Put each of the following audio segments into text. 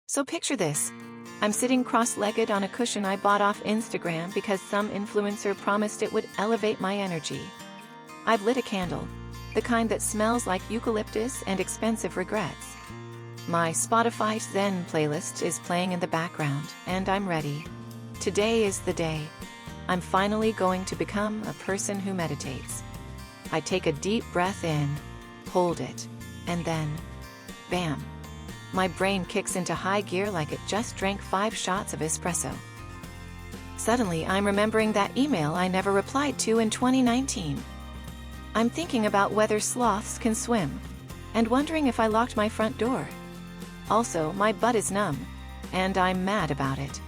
So picture this. I'm sitting cross-legged on a cushion I bought off Instagram because some influencer promised it would elevate my energy. I've lit a candle, the kind that smells like eucalyptus and expensive regrets. My Spotify Zen playlist is playing in the background, and I'm ready. Today is the day. I'm finally going to become a person who meditates. I take a deep breath in, hold it, and then, bam. My brain kicks into high gear like it just drank 5 shots of espresso. Suddenly, I'm remembering that email I never replied to in 2019. I'm thinking about whether sloths can swim, and wondering if I locked my front door. Also, my butt is numb, and I'm mad about it.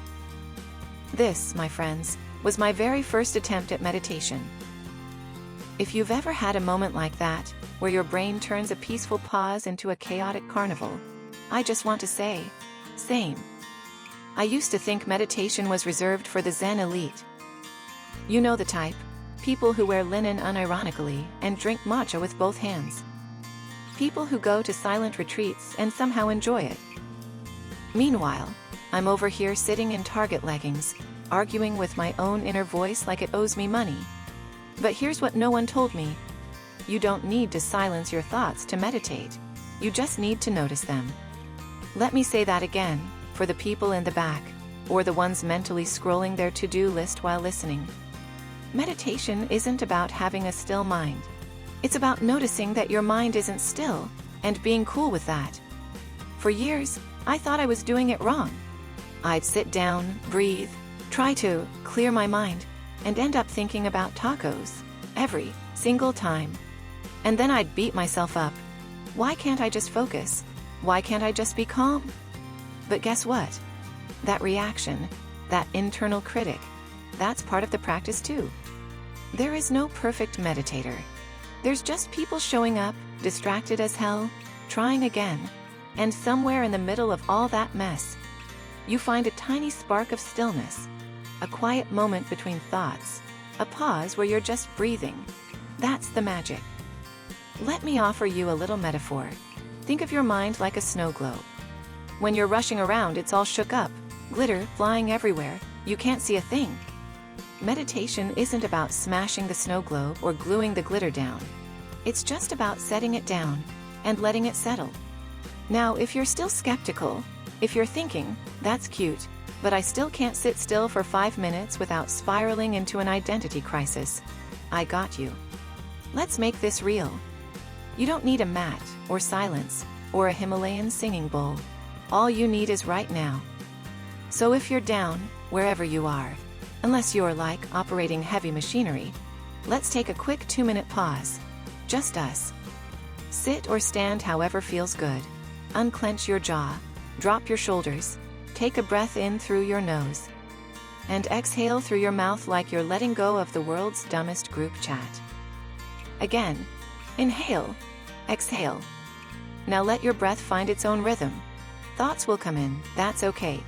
This, my friends, was my very first attempt at meditation. If you've ever had a moment like that, where your brain turns a peaceful pause into a chaotic carnival, I just want to say, same. I used to think meditation was reserved for the Zen elite. You know the type, people who wear linen unironically and drink matcha with both hands. People who go to silent retreats and somehow enjoy it. Meanwhile, I'm over here sitting in Target leggings, arguing with my own inner voice like it owes me money. But here's what no one told me. You don't need to silence your thoughts to meditate. You just need to notice them. Let me say that again, for the people in the back, or the ones mentally scrolling their to-do list while listening. Meditation isn't about having a still mind. It's about noticing that your mind isn't still, and being cool with that. For years, I thought I was doing it wrong. I'd sit down, breathe, try to clear my mind, and end up thinking about tacos every single time. And then I'd beat myself up. Why can't I just focus? Why can't I just be calm? But guess what? That reaction, that internal critic, that's part of the practice too. There is no perfect meditator. There's just people showing up, distracted as hell, trying again, and somewhere in the middle of all that mess, you find a tiny spark of stillness, a quiet moment between thoughts, a pause where you're just breathing. That's the magic. Let me offer you a little metaphor. Think of your mind like a snow globe. When you're rushing around, it's all shook up, glitter flying everywhere, you can't see a thing. Meditation isn't about smashing the snow globe or gluing the glitter down. It's just about setting it down and letting it settle. Now, if you're still skeptical, if you're thinking, that's cute, but I still can't sit still for 5 minutes without spiraling into an identity crisis, I got you. Let's make this real. You don't need a mat, or silence, or a Himalayan singing bowl. All you need is right now. So if you're down, wherever you are, unless you're like operating heavy machinery, let's take a quick 2-minute pause. Just us. Sit or stand however feels good. Unclench your jaw, drop your shoulders, take a breath in through your nose, and exhale through your mouth like you're letting go of the world's dumbest group chat. Again, inhale, exhale. Now let your breath find its own rhythm. Thoughts will come in, that's okay.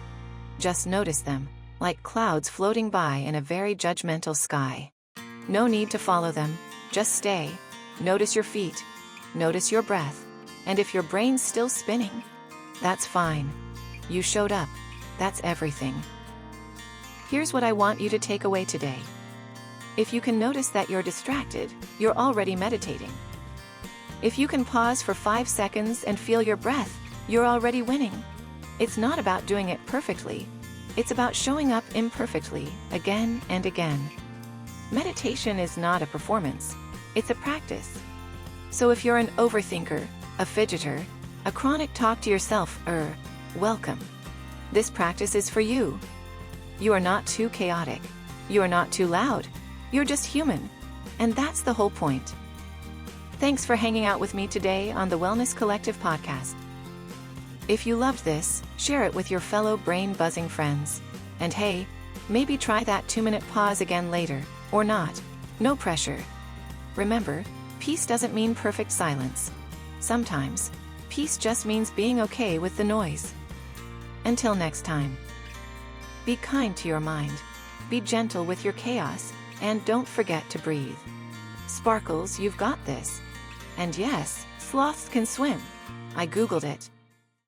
Just notice them, like clouds floating by in a very judgmental sky. No need to follow them, just stay. Notice your feet, notice your breath, and if your brain's still spinning, that's fine. You showed up, that's everything. Here's what I want you to take away today. If you can notice that you're distracted, you're already meditating. If you can pause for 5 seconds and feel your breath, you're already winning. It's not about doing it perfectly. It's about showing up imperfectly, again and again. Meditation is not a performance. It's a practice. So if you're an overthinker, a fidgeter, a chronic talk to yourself, welcome. This practice is for you. You are not too chaotic. You are not too loud. You're just human. And that's the whole point. Thanks for hanging out with me today on the Wellness Collective podcast. If you loved this, share it with your fellow brain-buzzing friends. And hey, maybe try that 2-minute pause again later, or not. No pressure. Remember, peace doesn't mean perfect silence. Sometimes, peace just means being okay with the noise. Until next time. Be kind to your mind. Be gentle with your chaos, and don't forget to breathe. Sparkles, you've got this. And yes, sloths can swim. I googled it.